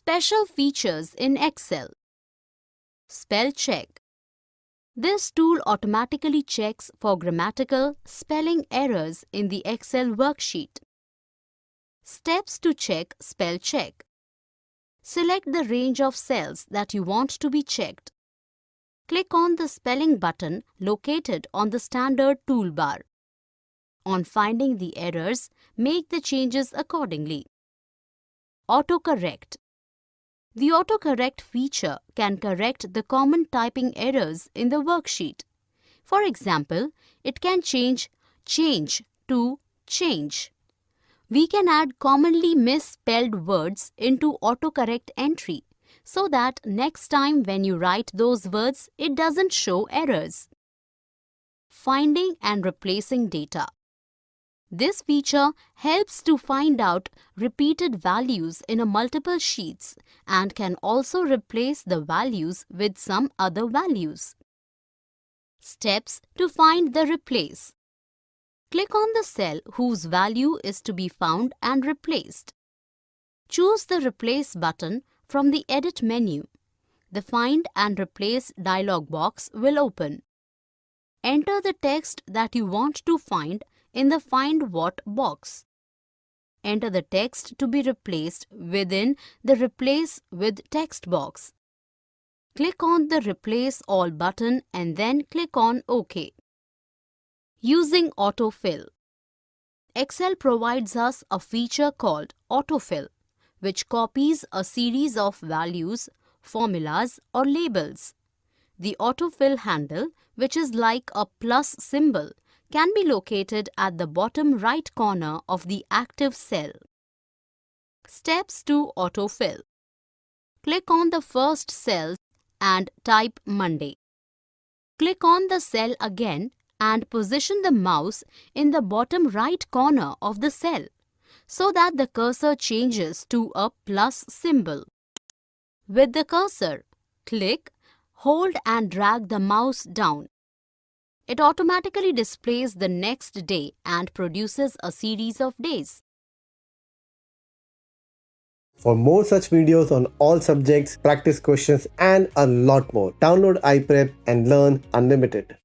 Special features in Excel. Spell check. This tool automatically checks for grammatical spelling errors in the Excel worksheet. Steps to check spell check. Select the range of cells that you want to be checked. Click on the spelling button located on the standard toolbar. On finding the errors, make the changes accordingly. Autocorrect. The autocorrect feature can correct the common typing errors in the worksheet. For example, it can change change to change. We can add commonly misspelled words into autocorrect entry so that next time when you write those words, it doesn't show errors. Finding and replacing data. This feature helps to find out repeated values in a multiple sheets and can also replace the values with some other values. Steps to find the replace. Click on the cell whose value is to be found and replaced. Choose the Replace button from the Edit menu. The Find and Replace dialog box will open. Enter the text that you want to find in the Find What box. Enter the text to be replaced within the Replace with Text box. Click on the Replace All button and then click on OK. Using Autofill. Excel provides us a feature called Autofill, which copies a series of values, formulas, or labels. The autofill handle, which is like a plus symbol, can be located at the bottom right corner of the active cell. Steps to autofill. Click on the first cell and type Monday. Click on the cell again and position the mouse in the bottom right corner of the cell so that the cursor changes to a plus symbol. With the cursor, click, hold and drag the mouse down. It automatically displays the next day and produces a series of days. For more such videos on all subjects, practice questions and a lot more, download iPrep and learn unlimited.